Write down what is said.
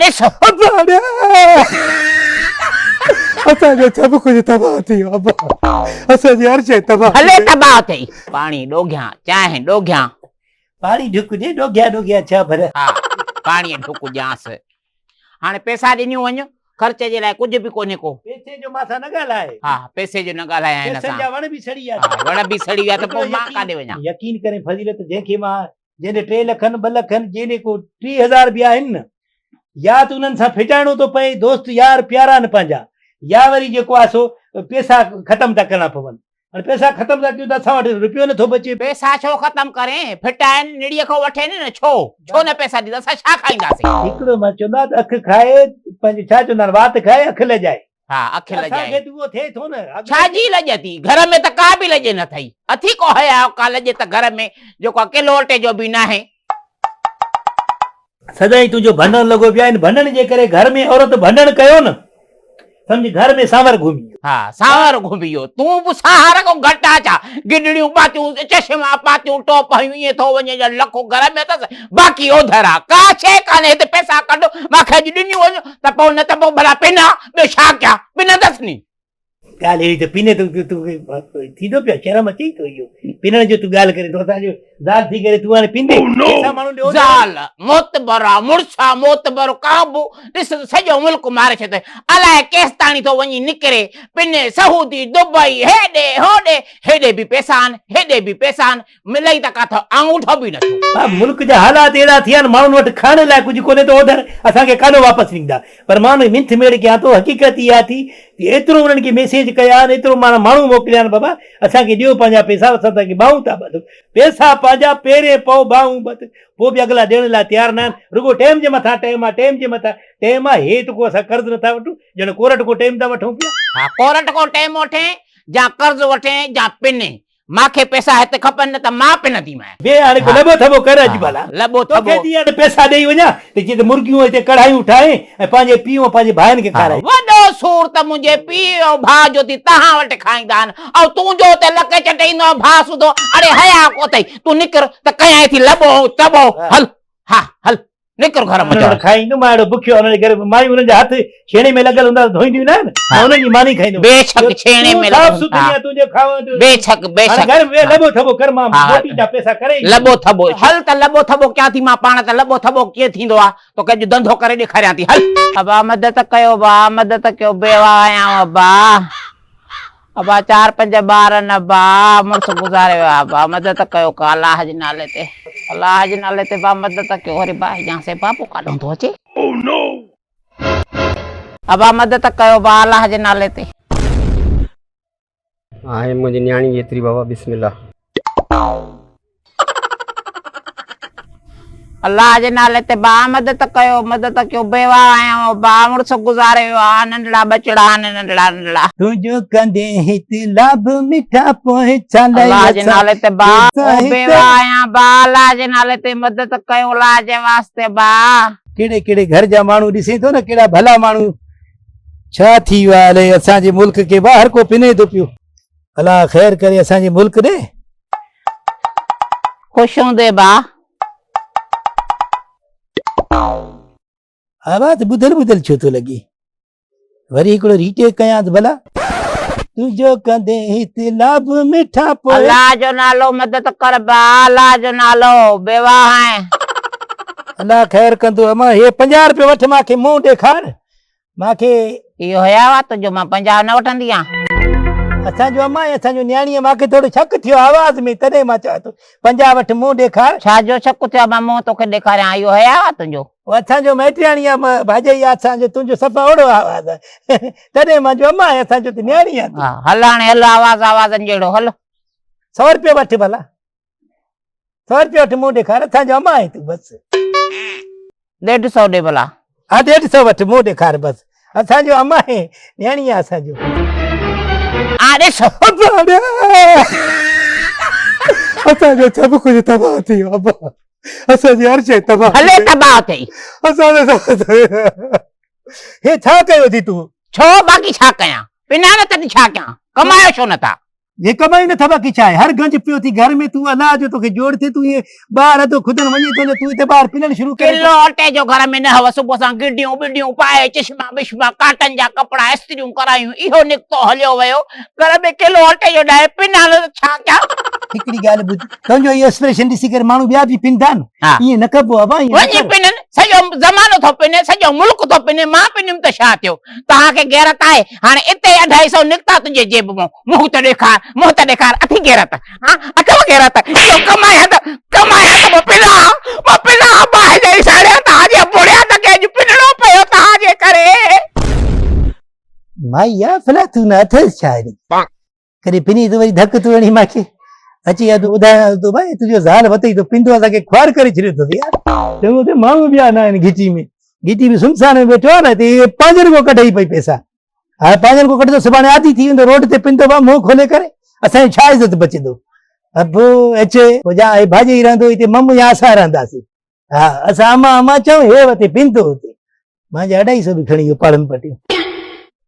ॾिसो असांजो सभु कुझु तबाह थी वियो अब्बा। असांजी हर शइ तबाह हले तबाह अथई। पाणी ॾोघियां चांहि ॾोघियां। पाणी ढुकजे ॾोघिया ॾोघिया छा भर। हा पाणीअ ढुक ॾियांसि। हाणे पैसा ॾिनियूं वञ ख़र्च जे लाइ कुझु बि कोन्हे को। पैसे जो माथा न ॻाल्हाए। हा पैसे जो न ॻाल्हायां हिन पैसनि सां। जा वण बि सड़ी विया। वण बि सड़ी विया त पोइ मां काॾे वञा। यकीन करे फज़ीलत जंहिंखे मां जंहिंजे 3 लख 2 लख जंहिंजे को 30,000 बि आहिनि न, या त उन्हनि सां फिटाइणो थो पए दोस्त यार प्यारा न पंहिंजा, या वरी जेको आहे सो पैसा ख़तम था करणा पवनि। हाणे पैसा ख़तम था कयूं त असां वटि रुपयो नथो बचे। पैसा छो ख़तम करें? फिटाइनि निड़ीअ खां वठे न छो न पैसा ॾींदा? असां छा खाईंदासीं? हिकिड़ो मां चवंदो आहे त अखि खाए पंहिंजे छा चवंदा आहिनि वात खाए अखि लॼाए। हा अखि लॼाए। असांखे त उहो थिए थो न। छाजी लॼ थी? घर में त का बि लॼ न अथई। अथी को हया का लॼ त घर में जेको आहे किलो अटे जो बि न आहे। सदाई तुंहिंजो भंडण लॻो पिया आहिनि। भंडण जे करे घर में औरत भंडण कयो न, सम्झ घर में सांवर घुमी। हा सांवर घुमी वियो। तूं बि सहार को घटि आ छा? गिडड़ियूं पातियूं चश्मा पातियूं टोप हयूं ईअं थो वञे ॼण लखो घर में अथसि बाक़ी ओधर आहे। का शइ कान्हे हिते। पैसा कढो मूंखे अॼु ॾिनियूं वञो त पोइ न त पोइ भला पिना ॿियो छा कयां? पिनंदसि नी। ॻाल्हि अहिड़ी त पिने थींदो पियो शर्म अचे थो। इहो पिनण जो तूं ॻाल्हि करे थो। असांजो ज़ाल थी करे तूं हाणे पिंदे माण्हू ज़ाल मोतबर आहे मुड़ुसा मोतबर काबू ॾिस सॼो मुल्क मारे छॾे। अलाए केसि ताणी थो वञी निकिरे पिने सऊदी दुबई हेॾे होॾे। हेॾे बि पैसा आहिनि हेॾे बि पैसा आहिनि मिलई त काथो आंगूठो बि नथो। मुल्क जा हालात अहिड़ा थिया आहिनि माण्हुनि वटि खाइण लाइ कुझु कोन्हे त ओधर असांखे काॾो वापसि ॾींदा। पर माण्हू मिंथ मेड़ कयां थो। हक़ीक़त इहा थी एतिरो उन्हनि खे मैसेज कया आहिनि एतिरो माण्हू मोकिलिया आहिनि बाबा असांखे ॾियो पंहिंजा पैसा असां तव्हांखे ॿाहूं था ॿधो। पैसा पंहिंजा पहिरें पओ ॿाहूं ॿध पोइ बि अॻिला ॾियण लाइ तयारु न आहिनि। रुॻो टाइम जे मथां टाइम आहे टाइम जे मथां टाइम आहे। हे त को असां कर्ज़ नथा वठूं ॼण कोरट को टाइम था वठूं पिया। हा कोरट को टाइम वठे या कर्ज़ वठे या पिने। मूंखे पैसा हिते खपनि न त मां पिनंदीमांइ। बे हाणे को लॿो थॿो कर अॼु भला। लॿो थॿो पैसा ॾेई वञा त जीअं त मुर्गियूं हिते कढ़ायूं ठाहे ऐं पंहिंजे पीउ पंहिंजे भाइनि खे खाराए। वॾो सूर त मुंहिंजे पीउ ऐं भाउ जो थी तव्हां वटि खाईंदा आहिनि ऐं तुंहिंजो त लके चटाईंदो भाउ सुधो। अड़े हया को अथई तूं निकिर त कयां थी लॿो तॿो। हल हा हल निकिर घर में खाईंदो मां अहिड़ो बुखियो हुनजे घर माई हुननि जा हथ छेणे में लॻल हूंदा धोईंदियूं न आहिनि हुननि जी मानी खाईंदो। बेशक छेणे में बेशक बेशक घर में लॿो थॿो कर मां मोटी जा पैसा करे लॿो थॿो हल त लॿो थॿो कयां थी मां पाण त लॿो थॿो कीअं थींदो आहे तोखे अॼु धंधो करे ॾेखारियां थी। हल अबा मदद कयो बा मदद कयो बेवा आहियां अबा। अबा 4-5 ॿार न बा मुड़ुसु गुज़ारे वियो आहे बा मदद कयो का अलाह जे नाले ते। अलाह जे नाले ते बा मदद कयो। वरी बा या से बापू काॾों थो अचे। अबा मदद कयो बा अलाह जे नाले ते। आहे मुंहिंजी न्याणी जेतिरी बाबा बिस्मिल्लाह। अल्लाह जे नाले ते बा मदद कयो बेवा आहियां बा मुड़ुसु गुज़ारे वियो आहे। नंढड़ा बचड़ा आहिनि नंढड़ा नंढड़ा। तुंहिंजो कंदे हिते लाभ मिठा पोइ चाले। अल्लाह जे नाले ते बा बेवा आहियां बा अल्लाह जे नाले ते मदद कयो अल्लाह जे वास्ते बा। कहिड़े कहिड़े घर जा माण्हू ॾिसे थो न कहिड़ा भला माण्हू छा थी वियो आहे असांजे मुल्क खे बा हर को पिने थो पियो। अलाह ख़ैर करे असांजे मुल्क ॾे ख़ुशि हूंदे बा। आवाज़ ॿुधल छो थो लॻे? वरी हिकिड़ो रीटेक कयां त भला। तुंहिंजो कंदे हिते लाभ मिठा पोइ अल्लाह जो नालो मदद कर बा अल्लाह जो नालो बेवा है। अल्लाह ख़ैर कंदो। अमा हे 50 रुपया वठ मूंखे मुंहुं ॾेखार। मूंखे इहो हया वा तुंहिंजो मां 50 न वठंदी आहियां। असांजो अमा असांजो न्याणीअ मूंखे थोरो शक थियो आवाज़ में तॾहिं मां चवां थो 50 वठ मुंहुं ॾेखार। छाजो शक थियो मां मुंहुं तोखे ॾेखारियां? इहो हया वा तुंहिंजो? असांजो मैटियाणी आहे भाॼई आहे असांजो तुंहिंजो सफ़ा ओड़ो आवाज़ आहे तॾहिं मां जो अमा असांजो त न्याणी आहे। हल हाणे हल आवाज़नि जहिड़ो हल। 100 रुपया वठ भला 100 रुपया वठ मुंहुं ॾेखार। असांजो अमा आहे तूं बस 150 ॾे भला। हा 150 वठ मुंहुं ॾेखार बस। असांजो अमा आहे न्याणी आहे असांजो। असांजो सभु कुझु तबाह थी वियो अब्बा। असांजी हर शइ तबाह हले तबाह अथई। हे छा कयो थी तूं? छो बाक़ी छा कयां? पिना न तॾहिं छा कयां? कमायो छो नथा? ये कमाई न थबा की चाहे हर गंज पियो थी घर में तू अनाज जो तोखे जोड़ थे तू ये बाहर तो खुदन वञे तो तू इते बाहर पिनण शुरू करे किलो अटे जो घर में न हव सुबुह सां गिडियूं बिडियूं पाए चश्मा बिश्मा काटन जा कपड़ा इस्त्रियूं करायूं इहो निकतो हलियो वियो घर में किलो अटे जो ॾाए पिना छा कयां हिकड़ी ॻाल्हि ॿुध तुंहिंजो इहो एक्सप्रेशन ॾिसी करे माण्हू ॿिया बि पिनदा न हा। ईअं न कबो आहे भाई वञी पिननि सॼो ज़मानो थो पिने सॼो मुल्क थो पिने मां पिनियुमि त छा थियो तव्हांखे गैरत आहे हाणे इते 250 निकिता तुंहिंजे जेब मां मुंहुं त ॾेखार अथी गैरत हा अथव गैरत इहो कमाया त मां पिना बाहि ॾेई साड़िया तव्हांजे बुढ़िया त कंहिंजो पिनणो पियो तव्हांजे करे माई या फला तू न अथसि छा कॾहिं पिनी त वरी धक तू हणी मूंखे अची या तूं ॿुधाए तो भाई तुंहिंजो ज़ाल वतई तो पिंदो असांखे ख्वार करे छॾियो अथसि यार चङो त माण्हू ॿिया न आहिनि घिची में बि सुनसान में वेठो आहे न त पंहिंजनि खां कढई पई पैसा हाणे पंहिंजनि खां कढंदो सुभाणे आदि थी वेंदो रोड ते पिंदो आहे मुंहुं खोले करे असांजी छा इज़त बचंदो अब अचे या भाॼी रहंदो हिते मम या असां रहंदासीं हा असां अमा चऊं हे वते पिंदो हुते मुंहिंजा 250 बि खणी वियो पाड़नि पटियूं